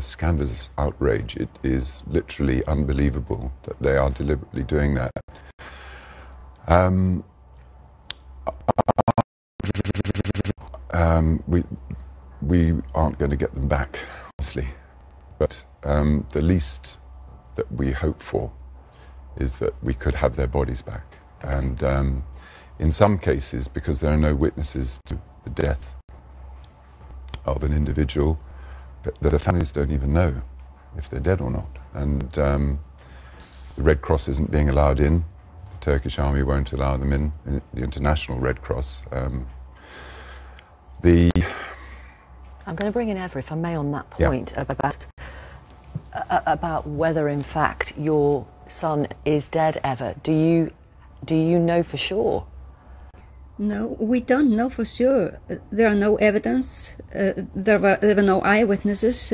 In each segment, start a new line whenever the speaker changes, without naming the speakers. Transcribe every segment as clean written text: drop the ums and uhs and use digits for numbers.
a scandalous outrage. It is literally unbelievable that they are deliberately doing that. We aren't going to get them back, honestly. But the least that we hope for is that we could have their bodies back. And in some cases, because there are no witnesses to the death of an individual, the families don't even know if they're dead or not. And the Red Cross isn't being allowed in. The Turkish army won't allow them in, the International Red Cross.
I'm going to bring in Eva, if I may, on that point, about whether, in fact, your son is dead, Eva. Do you know for sure?
No, we don't know for sure. There are no evidence. There were no eyewitnesses,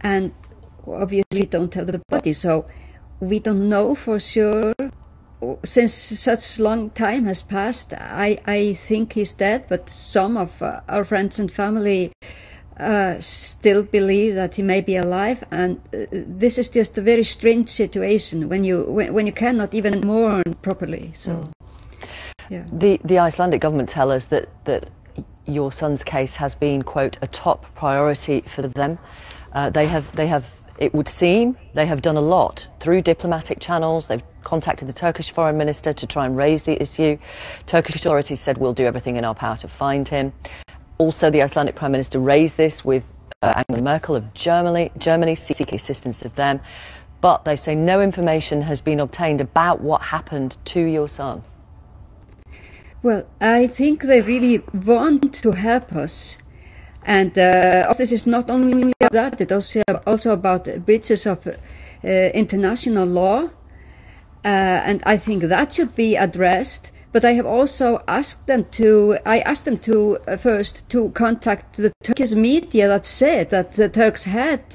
and obviously don't have the body. So we don't know for sure. Since such long time has passed, I think he's dead. But some of our friends and family still believe that he may be alive, and this is just a very strange situation when you cannot even mourn properly. So. Yeah.
The Icelandic government tell us that your son's case has been, quote, a top priority for them. They have, it would seem, they have done a lot through diplomatic channels. They've contacted the Turkish foreign minister to try and raise the issue. Turkish authorities said we'll do everything in our power to find him. Also, the Icelandic Prime Minister raised this with Angela Merkel of Germany seeking assistance of them. But they say no information has been obtained about what happened to your son.
Well, I think they really want to help us. And this is not only about that, it's also about breaches of international law. And I think that should be addressed. But I have also asked them to, first to contact the Turkish media that said that the Turks had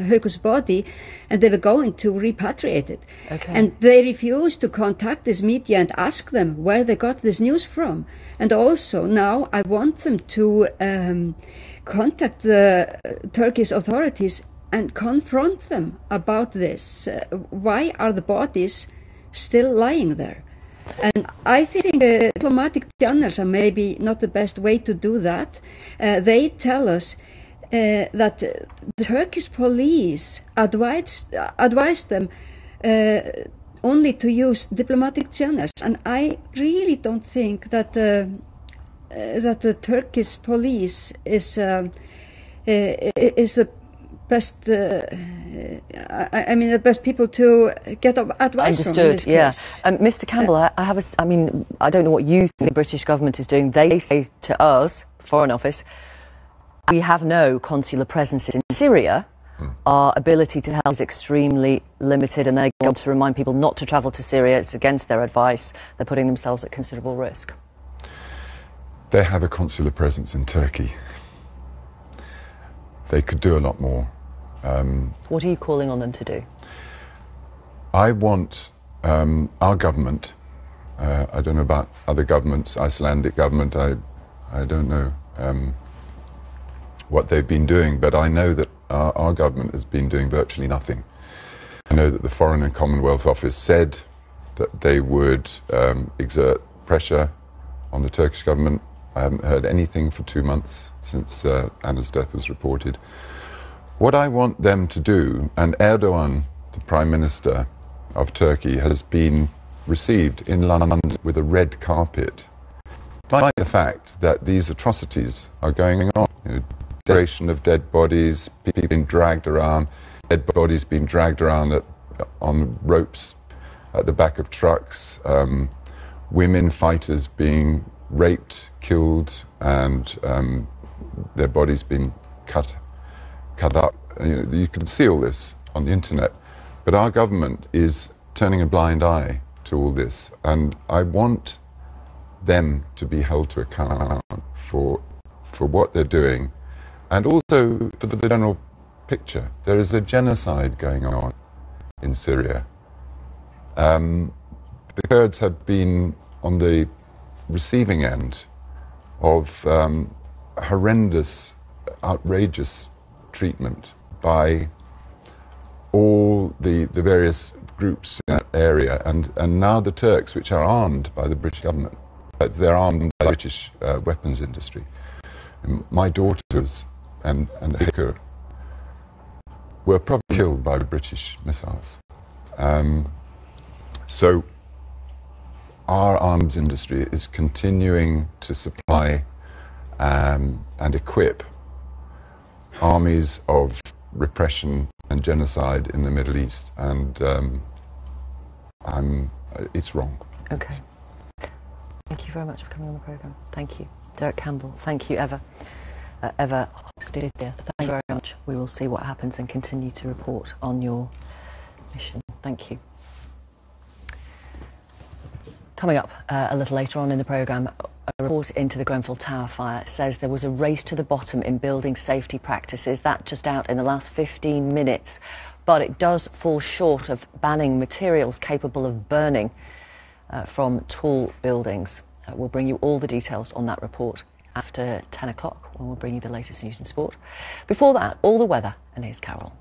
Hauku's body and they were going to repatriate it.
Okay.
And they refused to contact this media and ask them where they got this news from. And also now I want them to contact the Turkish authorities and confront them about this. Why are the bodies still lying there? And I think diplomatic channels are maybe not the best way to do that. They tell us that the Turkish police advised them only to use diplomatic channels, and I really don't think that the Turkish police is the best. I mean, the best people to get advice from in this case.
Mr. Campbell, I don't know what you think the British government is doing. They say to us, Foreign Office, we have no consular presence in Syria. Our ability to help is extremely limited, and they want to remind people not to travel to Syria. It's against their advice. They're putting themselves at considerable risk.
They have a consular presence in Turkey. They could do a lot more.
What are you calling on them to do?
I want our government, I don't know about other governments, Icelandic government, I don't know what they've been doing, but I know that our government has been doing virtually nothing. I know that the Foreign and Commonwealth Office said that they would exert pressure on the Turkish government. I haven't heard anything for 2 months since Anna's death was reported. What I want them to do, and Erdogan, the Prime Minister of Turkey, has been received in London with a red carpet, despite the fact that these atrocities are going on. Decoration of dead bodies, people being dragged around, dead bodies being dragged around on ropes at the back of trucks, women fighters being raped, killed, and their bodies being cut up. You can see all this on the internet, but our government is turning a blind eye to all this, and I want them to be held to account for what they're doing, and also for the general picture. There is a genocide going on in Syria. The Kurds have been on the receiving end of horrendous, outrageous treatment by all the various groups in that area, and now the Turks, which are armed by the British government. They're armed by the British weapons industry. My daughters and Hikr were probably killed by British missiles. So our arms industry is continuing to supply and equip armies of repression and genocide in the Middle East, and it's wrong.
Okay. Thank you very much for coming on the programme. Thank you. Derek Campbell. Thank you, Eva. Eva Hochstedt. Thank you very much. We will see what happens and continue to report on your mission. Thank you. Coming up a little later on in the programme, a report into the Grenfell Tower fire says there was a race to the bottom in building safety practices. That just out in the last 15 minutes. But it does fall short of banning materials capable of burning from tall buildings. We'll bring you all the details on that report after 10 o'clock, when we'll bring you the latest news and sport. Before that, all the weather, and here's Carol.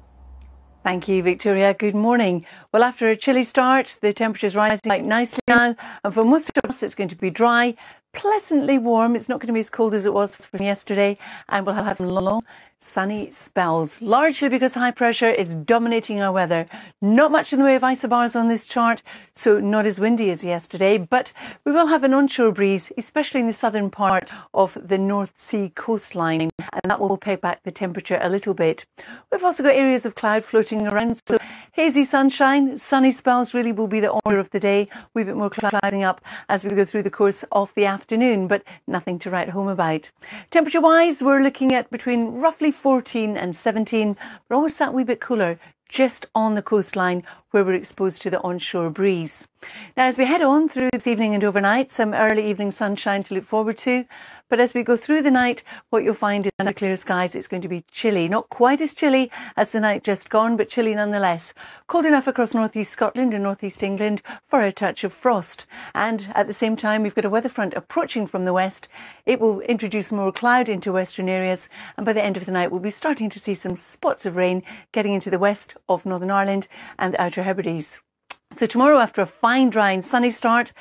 Thank you, Victoria. Good morning. Well, after a chilly start, the temperature's rising quite nicely now, and for most of us it's going to be dry, pleasantly warm. It's not going to be as cold as it was from yesterday, and we'll have some long sunny spells, largely because high pressure is dominating our weather. Not much in the way of isobars on this chart, so not as windy as yesterday, but we will have an onshore breeze, especially in the southern part of the North Sea coastline, and that will pick back the temperature a little bit. We've also got areas of cloud floating around, so hazy sunshine, sunny spells really will be the order of the day. A wee bit more clouding up as we go through the course of the afternoon, but nothing to write home about. Temperature-wise, we're looking at between roughly 14 and 17, but almost that wee bit cooler just on the coastline where we're exposed to the onshore breeze. Now, as we head on through this evening and overnight, some early evening sunshine to look forward to. But as we go through the night, what you'll find is under clear skies, it's going to be chilly. Not quite as chilly as the night just gone, but chilly nonetheless. Cold enough across northeast Scotland and northeast England for a touch of frost. And at the same time, we've got a weather front approaching from the west. It will introduce more cloud into western areas. And by the end of the night, we'll be starting to see some spots of rain getting into the west of Northern Ireland and the Outer Hebrides. So tomorrow, after a fine, dry and sunny start,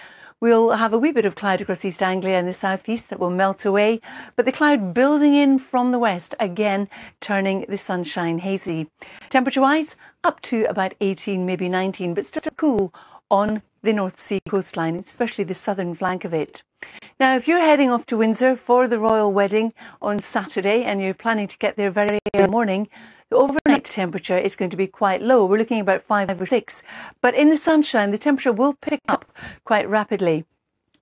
we'll have a wee bit of cloud across East Anglia and the southeast that will melt away, but the cloud building in from the west, again turning the sunshine hazy. Temperature-wise, up to about 18, maybe 19, but still cool on the North Sea coastline, especially the southern flank of it. Now, if you're heading off to Windsor for the royal wedding on Saturday and you're planning to get there very early in the morning, the overnight temperature is going to be quite low. We're looking at about 5 or 6. But in the sunshine, the temperature will pick up quite rapidly.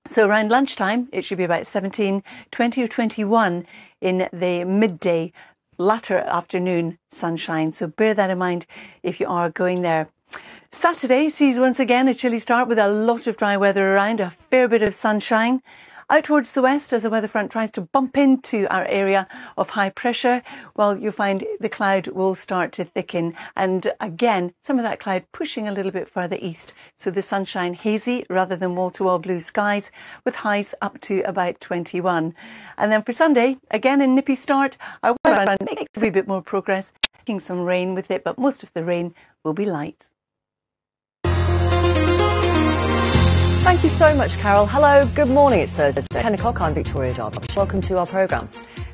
So around lunchtime, it should be about 17, 20 or 21 in the midday, latter afternoon sunshine. So bear that in mind if you are going there. Saturday sees once again a chilly start with a lot of dry weather around, a fair bit of sunshine. Out towards the west, as the weather front tries to bump into our area of high pressure, well, you'll find the cloud will start to thicken. And again, some of that cloud pushing a little bit further east. So the sunshine hazy rather than wall-to-wall blue skies with highs up to about 21. And then for Sunday, again a nippy start. Our weather front makes a wee bit more progress, taking some rain with it, but most of the rain will be light.
Thank you so much, Carol. Hello, good morning. It's Thursday, 10 o'clock. I'm Victoria Darby. Welcome to our programme.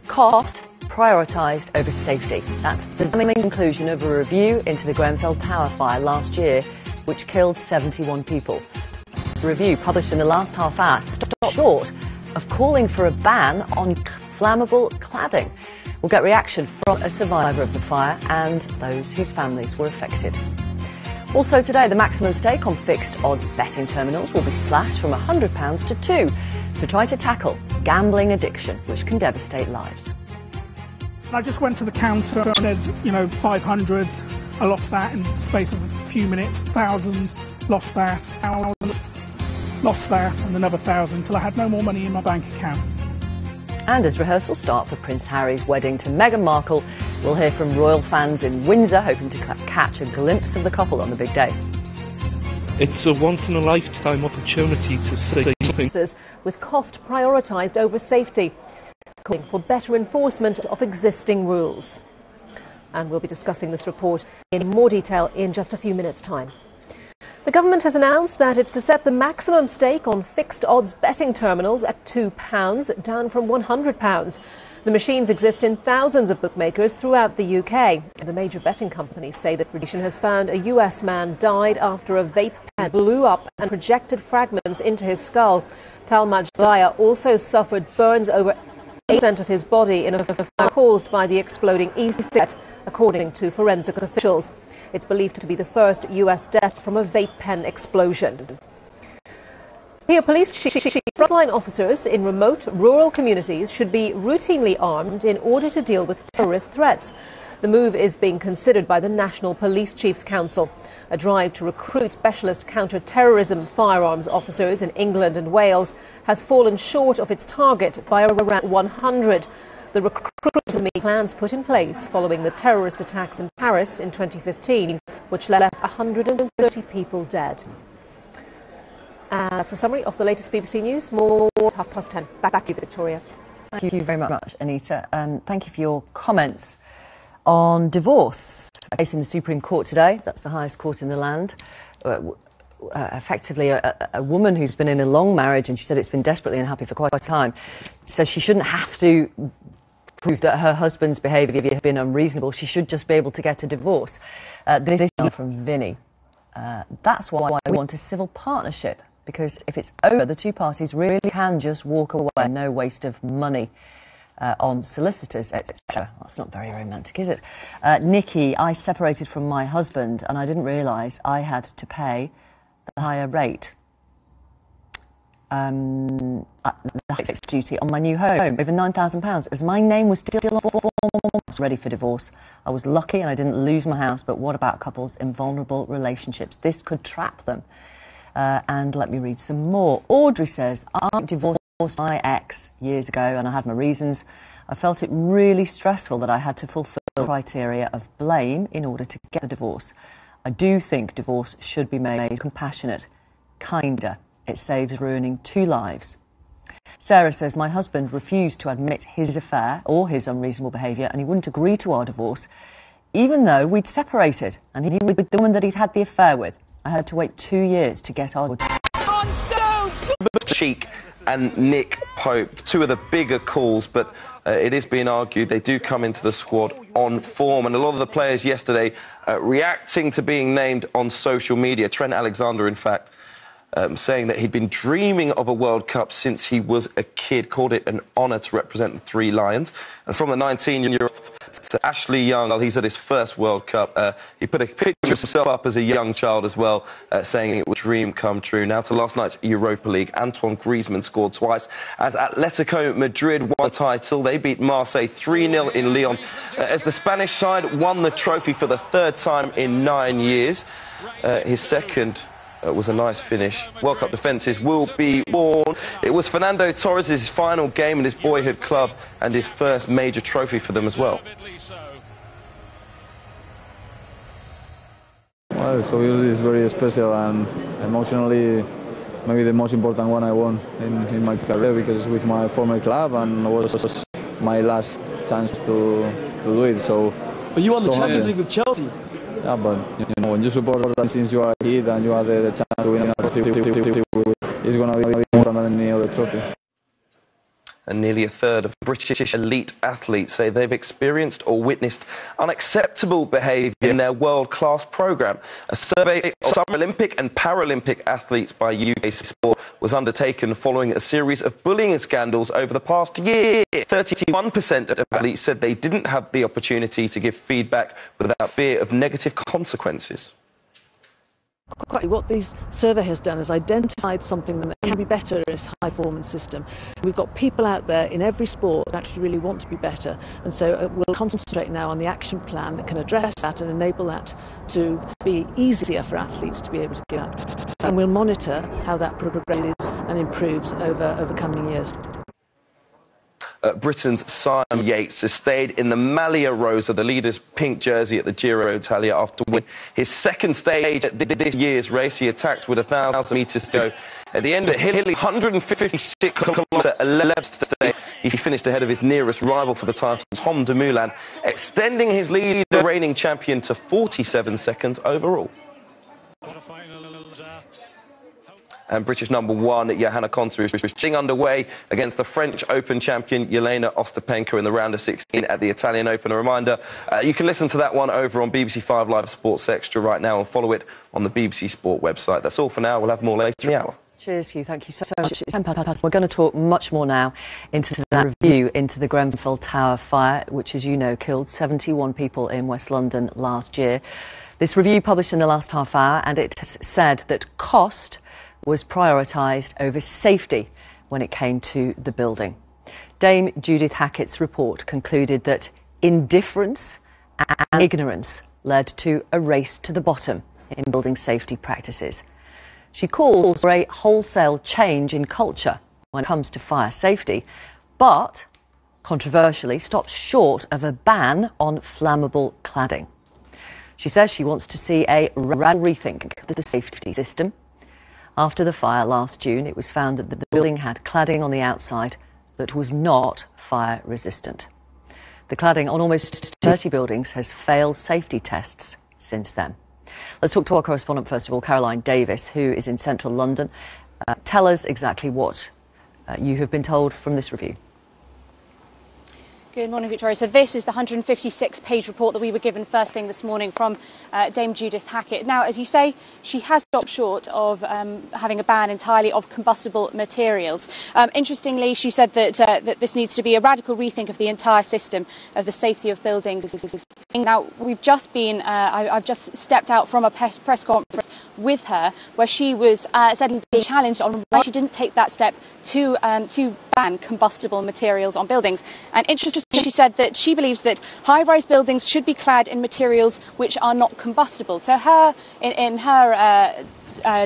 Cost prioritised over safety. That's the damning conclusion of a review into the Grenfell Tower fire last year, which killed 71 people. The review, published in the last half hour, stopped short of calling for a ban on flammable cladding. We'll get reaction from a survivor of the fire and those whose families were affected. Also today, the maximum stake on fixed odds betting terminals will be slashed from £100 to £2 to try to tackle gambling addiction, which can devastate lives.
I just went to the counter and said, 500, I lost that in the space of a few minutes, 1,000, lost that, 1,000, lost that, and another 1,000 until I had no more money in my bank account.
And as rehearsals start for Prince Harry's wedding to Meghan Markle, we'll hear from royal fans in Windsor hoping to catch a glimpse of the couple on the big day.
It's a once-in-a-lifetime opportunity to say something.
With cost prioritised over safety, calling for better enforcement of existing rules. And we'll be discussing this report in more detail in just a few minutes' time. The government has announced that it's to set the maximum stake on fixed odds betting terminals at £2, down from £100. The machines exist in thousands of bookmakers throughout the UK. The major betting companies say that British has found a US man died after a vape pen blew up and projected fragments into his skull. Tal Majdaya also suffered burns over 8% of his body in a fire caused by the exploding e-cigarette, according to forensic officials. It's believed to be the first US death from a vape pen explosion. Here, police chief frontline officers in remote rural communities should be routinely armed in order to deal with terrorist threats. The move is being considered by the National Police Chiefs Council. A drive to recruit specialist counter-terrorism firearms officers in England and Wales has fallen short of its target by around 100. The recruitment plans put in place following the terrorist attacks in Paris in 2015, which left 130 people dead. And that's a summary of the latest BBC News. More at 10:30. Back to you, Victoria.
Thank you very much, Anita. And thank you for your comments on divorce. A case in the Supreme Court today. That's the highest court in the land. Effectively, a woman who's been in a long marriage, and she said it's been desperately unhappy for quite a time, says she shouldn't have to prove that her husband's behaviour has been unreasonable. She should just be able to get a divorce. This is from Vinny. That's why we want a civil partnership, because if it's over, the two parties really can just walk away. No waste of money on solicitors, etc. That's not very romantic, is it? Nikki, I separated from my husband and I didn't realise I had to pay the higher rate. The tax duty on my new home, over £9,000, as my name was still on 4 months ready for divorce. I was lucky and I didn't lose my house, but what about couples in vulnerable relationships? This could trap them. And let me read some more. Audrey says, I divorced my ex years ago and I had my reasons. I felt it really stressful that I had to fulfil the criteria of blame in order to get the divorce. I do think divorce should be made compassionate, kinder. It saves ruining 2 lives. Sarah says, my husband refused to admit his affair or his unreasonable behaviour, and he wouldn't agree to our divorce, even though we'd separated and he was with the woman that he'd had the affair with. I had to wait 2 years to get our
Cheek and Nick Pope, 2 of the bigger calls, but it is being argued they do come into the squad on form, and a lot of the players yesterday reacting to being named on social media. Trent Alexander, in fact, saying that he'd been dreaming of a World Cup since he was a kid, called it an honour to represent the 3 Lions. And from the 19-year-old Ashley Young, he's at his first World Cup. He put a picture of himself up as a young child as well, saying it was a dream come true. Now to last night's Europa League, Antoine Griezmann scored twice as Atletico Madrid won the title. They beat Marseille 3-0 in Lyon as the Spanish side won the trophy for the 3rd time in 9 years. His second was a nice finish. World Cup defences will be worn. It was Fernando Torres' final game in his boyhood club and his first major trophy for them as well.
Well, so it's very special and emotionally maybe the most important one I won in my career, because it's with my former club and it was my last chance to do it. So,
but you won the Champions League with Chelsea.
Yeah, but you know, when you support since you are a kid and you have the chance to win a trophy, it's going to be more than any other trophy.
And nearly a third of British elite athletes say they've experienced or witnessed unacceptable behaviour in their world-class programme. A survey of Summer Olympic and Paralympic athletes by UK Sport was undertaken following a series of bullying scandals over the past year. 31% of athletes said they didn't have the opportunity to give feedback without fear of negative consequences.
What this survey has done is identified something that can be better in this high-performance system. We've got people out there in every sport that actually really want to be better, and so we'll concentrate now on the action plan that can address that and enable that to be easier for athletes to be able to give that. And we'll monitor how that progresses and improves over coming years.
Britain's Simon Yates has stayed in the Maglia Rosa, the leader's pink jersey at the Giro d'Italia, after winning his second stage at this year's race. He attacked with 1,000 metres to go At the end of Hilly, 156 kilometres at 11th today. He finished ahead of his nearest rival for the title, Tom Dumoulin, extending his lead, the reigning champion, to 47 seconds overall. And British number one, Johanna Konta, is getting underway against the French Open champion, Jelena Ostapenko, in the round of 16 at the Italian Open. A reminder, you can listen to that one over on BBC 5 Live Sports Extra right now and follow it on the BBC Sport website. That's all for now. We'll have more later in the hour.
Cheers, Hugh. Thank you so much. It's 10 past. We're going to talk much more now into that review into the Grenfell Tower fire, which, as you know, killed 71 people in West London last year. This review published in the last half hour, and it has said that cost was prioritised over safety when it came to the building. Dame Judith Hackett's report concluded that indifference and ignorance led to a race to the bottom in building safety practices. She calls for a wholesale change in culture when it comes to fire safety, but controversially stops short of a ban on flammable cladding. She says she wants to see a radical rethink of the safety system. After the fire last June, it was found that the building had cladding on the outside that was not fire resistant. The cladding on almost 30 buildings has failed safety tests since then. Let's talk to our correspondent first of all, Caroline Davis, who is in central London. Tell us exactly what you have been told from this review.
Good morning, Victoria. So this is the 156-page report that we were given first thing this morning from Dame Judith Hackett. Now, as you say, she has stopped short of having a ban entirely of combustible materials. Interestingly, she said that that this needs to be a radical rethink of the entire system of the safety of buildings. Now, we've just been, I've just stepped out from a press conference with her where she was suddenly being challenged on why she didn't take that step to ban combustible materials on buildings. And interestingly, she said that she believes that high-rise buildings should be clad in materials which are not combustible. So in her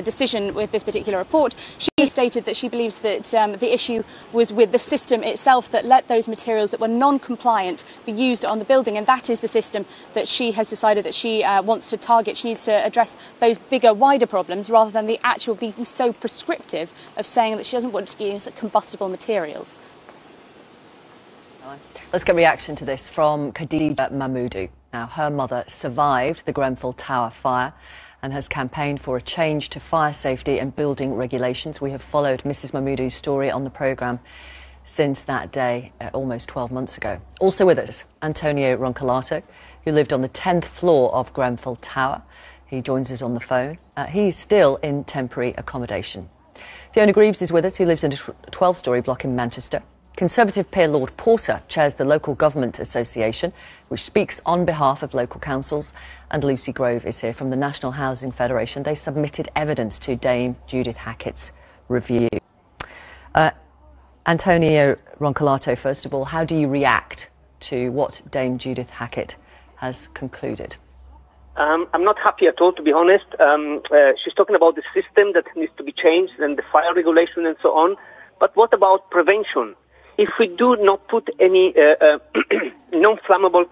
decision with this particular report, she stated that she believes that the issue was with the system itself that let those materials that were non-compliant be used on the building, and that is the system that she has decided that she wants to target. She needs to address those bigger, wider problems rather than the actual being so prescriptive of saying that she doesn't want to use combustible materials.
Let's get reaction to this from Khadija Mahmoodou. Now, her mother survived the Grenfell Tower fire and has campaigned for a change to fire safety and building regulations. We have followed Mrs. Mahmoodou's story on the programme since that day, almost 12 months ago. Also with us, Antonio Roncolato, who lived on the 10th floor of Grenfell Tower. He joins us on the phone. He's still in temporary accommodation. Fiona Greaves is with us, who lives in a 12-storey block in Manchester. Conservative peer Lord Porter chairs the Local Government Association, which speaks on behalf of local councils. And Lucy Grove is here from the National Housing Federation. They submitted evidence to Dame Judith Hackett's review. Antonio Roncolato, first of all, how do you react to what Dame Judith Hackett has concluded?
I'm not happy at all, to be honest. She's talking about the system that needs to be changed and the fire regulation and so on. But what about prevention? If we do not put any non-flammable